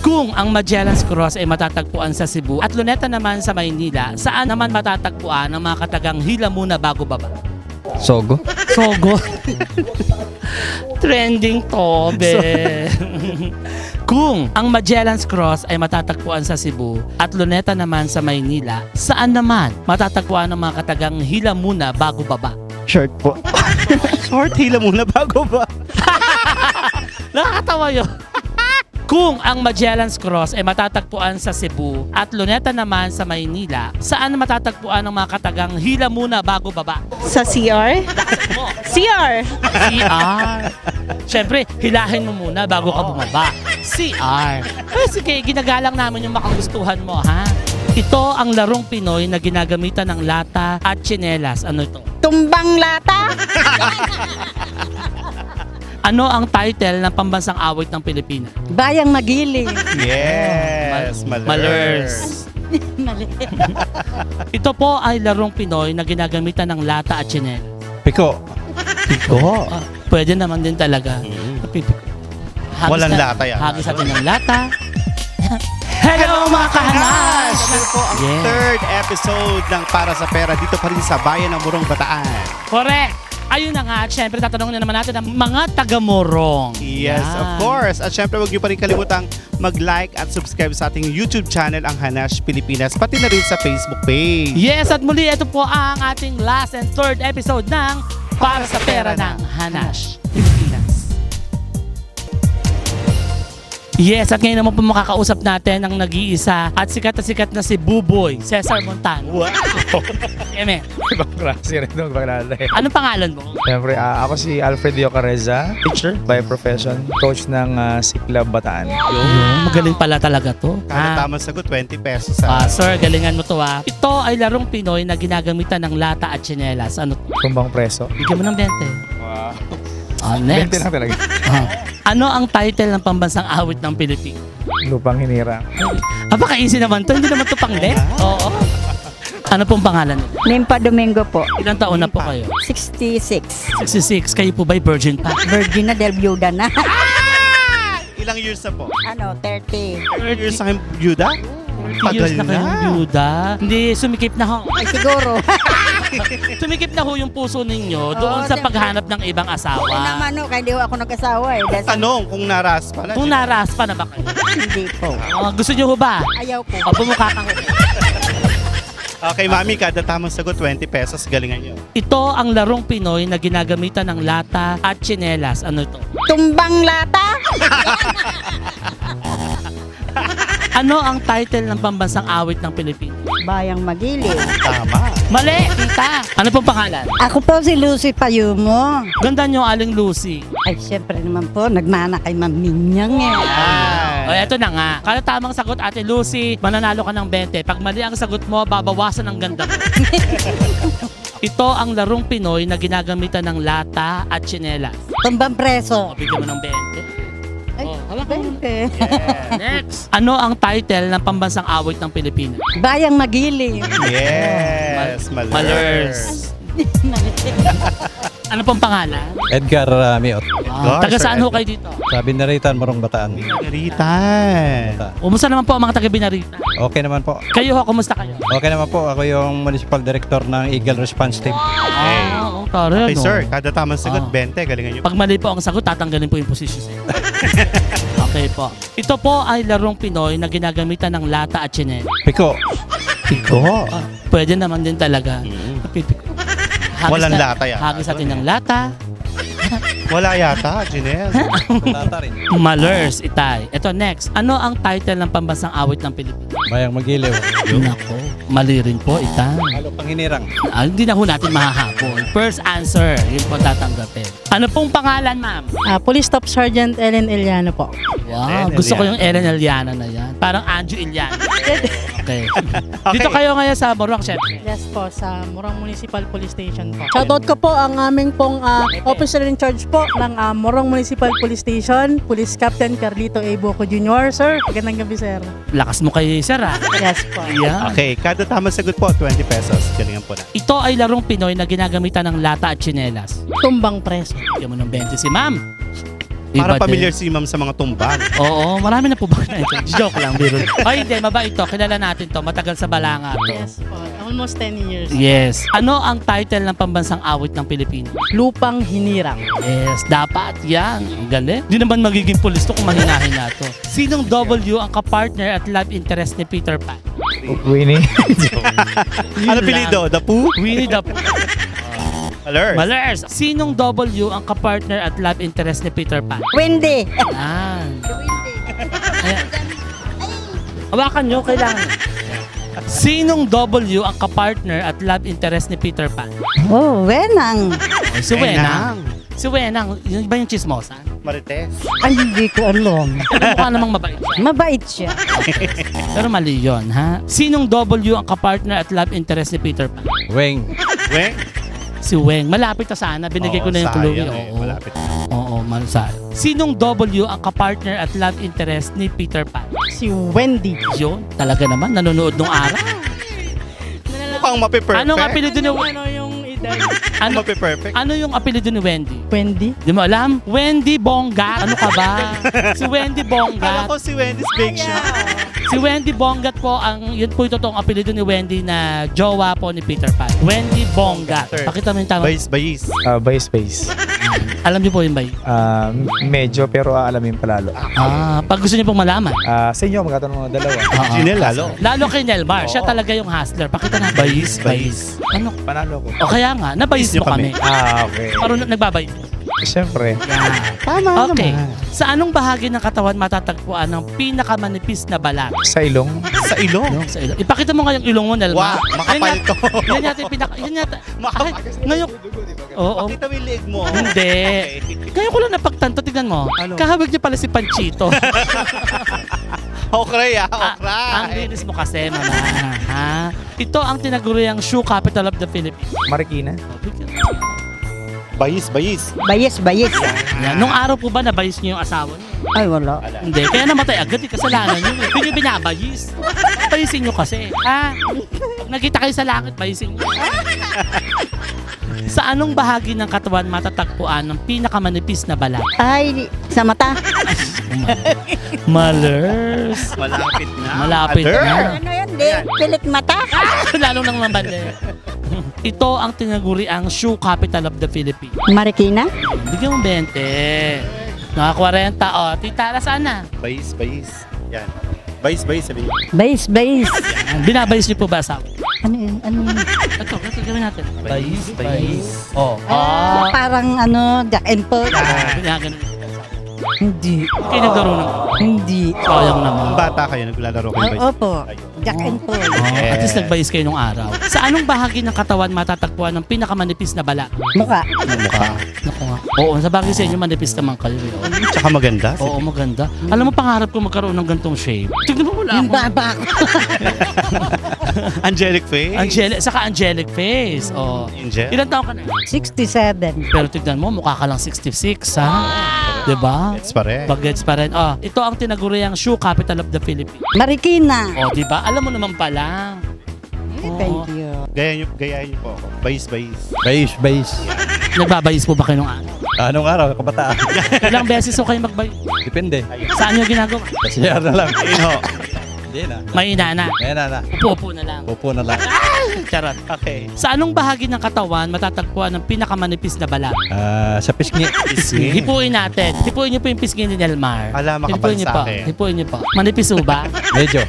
Kung ang Magellan's Cross ay matatagpuan sa Cebu at Luneta naman sa Maynila, saan naman matatagpuan ang mga katagang hila muna bago baba? Sogo. Sogo. Trending to, be. Kung ang Magellan's Cross ay matatagpuan sa Cebu at Luneta naman sa Maynila, saan naman matatagpuan ang mga katagang hila muna bago baba? Short po. Short hila muna bago ba? Nakakatawa yun. Kung ang Magellan's Cross ay matatagpuan sa Cebu at Luneta naman sa Maynila, saan matatagpuan ang mga katagang hila muna bago baba? Sa CR? CR! CR. Siyempre, hilahin mo muna bago ka bumaba. CR. Pero sige, ginagalang namin yung makagustuhan mo, ha? Ito ang larong Pinoy na ginagamitan ng lata at tsinelas. Ano ito? Tumbang lata? Ano ang title ng pambansang awit ng Pilipinas? Bayang Magiling. Yes, Malers. Mali. Ito po ay larong Pinoy na ginagamitan ng lata at tsinelas. Piko. Piko. Pwede naman din talaga. Pipiko. Walang lata yan. Hagis natin ng lata. Hello mga kahanas! Ito po ang Yeah. third episode ng Para sa Pera dito pa rin sa Bayan ng Morong Bataan. Correct! Ayun na nga, at syempre tatanungin na naman natin ang mga taga-Morong. Yes, Yan. of course. At syempre, huwag niyo pa rin kalimutang mag-like at subscribe sa ating YouTube channel, ang Hanash Pilipinas, pati na rin sa Facebook page. Yes, at muli ito po ang ating last and third episode ng Para sa Pera ng Hanash Pilipinas. Yes, at ngayon naman po makakausap natin ang nag-iisa at sikat na si Buboy, Cesar Montano. Wow! Eme, Ibang klase rin nung paglalay. anong pangalan mo? Siyempre, ako si Alfred Yocareza, teacher by profession, coach ng Siklab Bataan. Magaling pala talaga to. Kada tamang sagot, 20 pesos. Sir, galingan mo to ha. Ito ay larong Pinoy na ginagamitan ng lata at tsinelas. Ano? Tumbang preso. Bigyan mo ng 20. Wow. Next. 20 lang talaga. Ano ang title ng pambansang awit ng Pilipinas? Lupang hinirang. Apaka-easy naman to. Hindi naman to pang-let. Oo. Ano pong pangalan nito? Limpa Domingo po. Ilang taon na po kayo? 66. 66. Kayo po ba'y virgin pa? Virgin na del Byuda na. Ilang years na po? Ano, 30. 30 years na kayong byuda? 30 years na kayong byuda. Hindi, sumikip na ho. Ay, siguro. Sumikip na ho yung puso ninyo doon Oo, sa siyempre. paghanap ng ibang Ay asawa. naman, no, kaya di ho ako nag-asawa eh. Dahil Tanong kung naras pala. Kung naraspa na ba kayo? hindi po. Gusto nyo ho ba? Ayaw po. O, bumukha ka ho. Okay, mami, kada tamang sagot, 20 pesos. Galingan nyo. Ito ang larong Pinoy na ginagamitan ng lata at tsinelas. Ano ito? Tumbang lata? Ano ang title ng pambansang awit ng Pilipinas? Bayang Magiling. Tama. Mali, tita. Ano pong pangalan? Ako po si Lucy Payumo. Ganda nyo, Aling Lucy. Ay, syempre naman po, nagmana kay Ma'am Minyang eh. O, eto na nga. Kada tamang sagot, Ate Lucy, mananalo ka ng 20. Pag mali ang sagot mo, babawasan ang ganda mo. Ito ang larong Pinoy na ginagamitan ng lata at tsinelas. Tumbang O, preso. bigyan mo ng 20. Ay, Oh, hala ko. 20. Next. Ano ang title ng pambansang awit ng Pilipinas? Bayang Magiling. Yes, Malers. Ano pong pangalan? Edgar Miot. Taga saan ho kayo dito? Sa Binaritan, Morong Bataan. Garitan. Kumusta naman po ang mga taga Binarita? Okay naman po. Kayo ho, kumusta kayo? Okay naman po. Ako yung Municipal Director ng Eagle Response Team. Tara, Okay, no? sir, kada tamang sagot, Ah. 20. Galingan nyo. Pag mali po ang sagot, tatanggalin po yung posisyon sa'yo. Okay po. Ito po ay larong Pinoy na ginagamitan ng lata at tsinelas. Piko. Piko. Pwede naman din talaga. Pipiko. Walang lata yan. Hagis natin ng lata. Wala yata, Janelle. Tata rin. Malers, itay. Ito next. Ano ang title ng pambansang awit ng Pilipinas? Bayang Magiliw. Nako, mali rin po, itay. Lupang hinirang. Hindi na ho natin mahahabol. First answer, yun po tatanggapin. Ano pong pangalan, ma'am? Police Staff Sergeant Ellen Eliano po. Wow, Ellen gusto ko Eliana. yung Ellen Eliana na yan. Parang Anjo Eliana. Okay. Dito Okay. kayo ngayon sa Morong, syempre. Yes po, sa Morong Municipal Police Station po. Shoutout ko po ang aming pong officer in charge po ng Morong Municipal Police Station, Police Captain Carlito A. Boco Jr. Sir, magandang gabi sir. Lakas mo kay Sir, ah. Yes po. Yan. Okay, kada tamang sagot po, 20 pesos. Galingan po na. Ito ay larong Pinoy na ginagamitan ng lata at tsinelas. Tumbang preso. Bigyan mo ng 20 si ma'am. Para Iba din. familiar si ma'am sa mga tumbang. Oo, marami na po ba na ito? Joke lang, biro. Ay, hindi, mabait to. Kilala natin to. Matagal sa balanga to. Yes po. Almost 10 years. Yes. Ano ang title ng pambansang awit ng Pilipinas? Lupang hinirang. Yes, dapat yan. Ang galing. Di naman magiging pulis to kung mahinahin na to. Sinong W ang kapartner at love interest ni Peter Pan? Winnie. Ano Yun pilido? lang. The Pooh? Winnie the Pooh. Alert. Malers. Sinong W ang kapartner at love interest ni Peter Pan? Wendy. Yan. Ayan. Hawakan nyo, kailangan. Sinong W ang kapartner at love interest ni Peter Pan? Oh, Wenang. Oh, si Wenang. Si Wenang, yun ba yung chismosa? Marites. Ay, hindi ko alam. Mukha namang mabait siya. Mabait siya. Pero mali yun, ha? Sinong W ang kapartner at love interest ni Peter Pan? Weng. Weng? Si Weng. Malapit na sana. Binigay ko na yung clue. Oo. Malapit. Oo, malapit. Sinong W ang kapartner at love interest ni Peter Pan? Si Wendy. Yun, talaga naman. Nanonood nung araw. Mukhang mape-perfect. Anong apelido ni Ano yung edad? Ano, Mape-perfect. ano yung apelido ni Wendy? Wendy? Di mo alam? Wendy Bongat. Ano ka ba? Si Wendy Kala Bongat. ko si Wendy's Bake Shop. Si Wendy Bongat po, yun po yung totoong apelido ni Wendy na jowa po ni Peter Pan. Wendy Bongat. Sir. Pakita mo yung tama. Bayis. By space. Alam niyo po yun ba? Medyo pero aalamin palalo. Pag gusto niyo pong malaman. Sa inyo, magkatanong mga dalawa. Ginel, lalo. Lalo kay Nelmar. Siya talaga yung hustler. Pakita na. Bayis. Ano? Panalo ko. O kaya nga, nabayis Bayis niyo mo kami. Okay. Parang nagbabayis. Siyempre. Tama Okay. naman. Sa anong bahagi ng katawan matatagpuan ng pinakamanipis na balat? Sa ilong. Sa ilong. Yung sa ilong. Ipakita mo nga yung ilong mo, Nelma. Wow, makapal to. Yan yata yung pinaka... Yan yata. Ay, ngayon... Oo. Pakita mo yung leeg mo. Hindi. Kaya ko lang napagtanto, tignan mo. Ano? Kahawig niya pala si Panchito. Okray okray. Ang linis mo kasi, mama. Ha? Ito ang tinaguriang shoe capital of the Philippines. Marikina. Bayis. Bayis. Yan. Nung araw po ba nabayis niyo yung asawa niyo? Ay, wala. Hindi. Kaya namatay agad. Kasalanan niyo. Hindi niyo binabayis. Bayisin niyo kasi. Ha? Pag nakita kayo sa langit, bayisin niyo. Sa anong bahagi ng katawan matatagpuan ng pinakamanipis na balat? Ay, sa mata. Malers. Malapit na. Malapit Other. na. Ano yan, di? Pilik mata. Lalo nang mabali. Ito ang tinaguri ang shoe capital of the Philippines. Marikina. Bigyan mo 20. Naka 40. O, tita, nasaan na? Bayis. Yan. Bayis sabihin. Bayis. Yan. Binabayis niyo po ba asawa? Ano yun? Ito gawin natin. Bayis. Oh. Parang Jack and Paul. Ganun. Hindi. Kayo naglaro ng... Hindi. Sayang naman. Ang bata kayo, naglalaro kayo bayis. Opo. Jack and Paul. At least nagbayis kayo nung araw. Sa anong bahagi ng katawan matatagpuan ng pinakamanipis na balat? Mukha. Mukha. Naku nga. Oo, sa bagay sa inyo manipis naman kayo. Eh. Tsaka maganda. Oo, maganda. Alam mo, pangarap ko magkaroon ng gantong shape. Tignan mo wala Yung ako. baba ko. Angelic face. Saka angelic face. Oh. Angel. Ilan taon ka na? 67. Pero tignan mo, mukha ka lang 66, ha? Diba? It's pare. Bagets pa rin. Oh, ito ang tinaguriang shoe capital of the Philippines. Marikina. Oh, diba? Alam mo naman pala. Thank you. Gayahin niyo po ako. Bayis. Bayis. Nagbabayis po ba kayo nung araw? Anong araw? Kabataan. Ilang beses ko kayo magbayis? Depende. Saan nyo ginagawa? Kasiyar na lang. Ayun ho. Hindi na. May inana. Ayan na. Upo-upo na lang. Upo na lang. Charot. Okay. Sa anong bahagi ng katawan matatagpuan ng pinakamanipis na balat? Sa pisngi. Hipuin natin. Hipuin niyo po yung pisngi ni Nelmar. Ala, makapal Hipuin niyo sa po. akin. Hipuin niyo po. Manipis po ba? Medyo.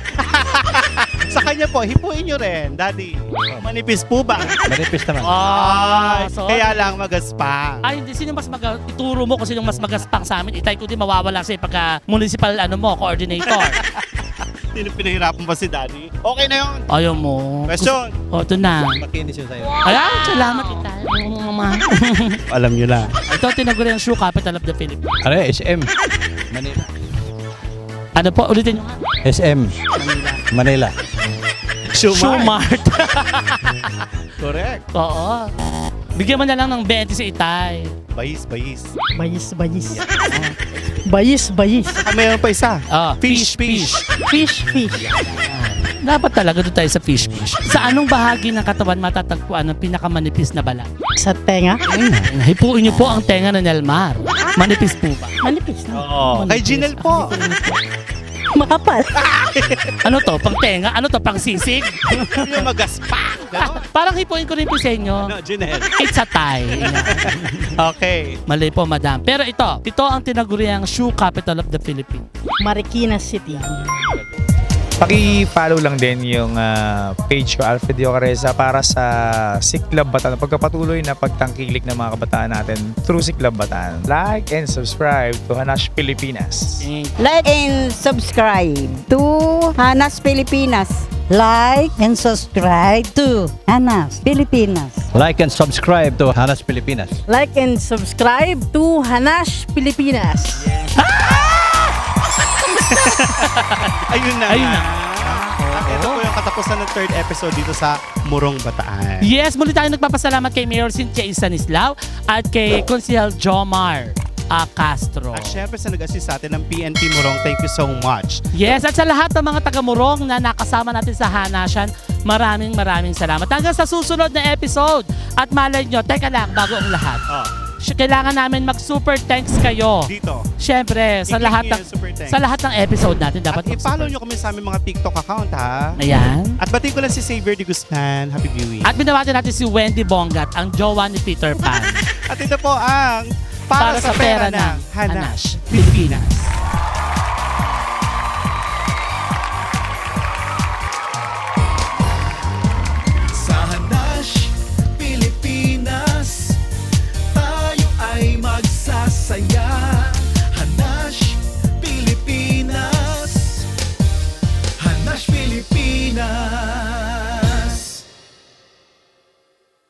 Sa kanya po, hipuin niyo rin, Daddy. Manipis po ba? Manipis naman. Ay, so, kaya lang magaspang. ay, hindi. Sino mas ituro mo kung sino mas magaspang sa amin. Itay ko din mawawala sa'yo pagka municipal coordinator. Sino pinahirapan pa si Daddy? Okay na yun. Ayaw mo. Question. O, ito na. Makinis yun sa'yo. Ayan, salamat itay. Mama. Alam niyo na. Ito tinaguri ang shoe capital of the Philippines. Ano SM? Manila. Ano po? Ulitin nyo nga. SM. Manila. Shoe Mart. Correct. Oo. Bigyan mo na lang ng 20 si Itay. Bayis. Bayis. Bayis. Mayroon pa isa. Ah, Fish. Fish. Dapat talaga doon tayo sa fish. Sa anong bahagi ng katawan matatagpuan ang pinakamanipis na balat? Sa tenga. Hipuin niyo po ang tenga ng Nelmar. Manipis po ba? Manipis na. Oo. Kay Jinel po. Makapal. Ano to? Pang tenga? Ano to? Pang sisig? Yung magaspak. Ganon. Parang hipuin ko rin po sa inyo. No, Jinel. It's a tie. Okay. Mali po, madam. Pero ito ang tinaguriang shoe capital of the Philippines. Marikina City. Paki-follow lang din yung page ko, Alfred Yocareza, para sa Siklab Bataan. Pagkapatuloy na pagtangkilik ng mga kabataan natin through Siklab Bataan. Like and subscribe to Hanash Pilipinas. Like and subscribe to Hanas Pilipinas. Like and subscribe to Hanas Pilipinas. Like and subscribe to Hanas Pilipinas. Like and subscribe to Hanash Pilipinas. Ayun na. Ayun na. At ito po yung katapusan ng third episode dito sa Murong Bataan. Yes, muli tayo nagpapasalamat kay Mayor Cynthia Isanislao at kay Consihal Jomar Castro. At syempre sa nag-assist sa atin ng PNP Murong, thank you so much. Yes, at sa lahat ng mga taga-Murong na nakasama natin sa Hanasyan, maraming salamat. Hanggang sa susunod na episode. At malay nyo, teka lang, bago ang lahat. Kailangan namin mag-super thanks kayo. Dito. Siyempre, sa I-click lahat nyo ng yung super thanks. sa lahat ng episode natin dapat At i-follow nyo kami sa aming mga TikTok account, ha? Ayan. At batiin ko lang si Xavier de Guzman. Happy viewing. At binawati natin si Wendy Bongat, ang jowa ni Peter Pan. At ito po ang Para sa Pera ng Hanash Pilipinas.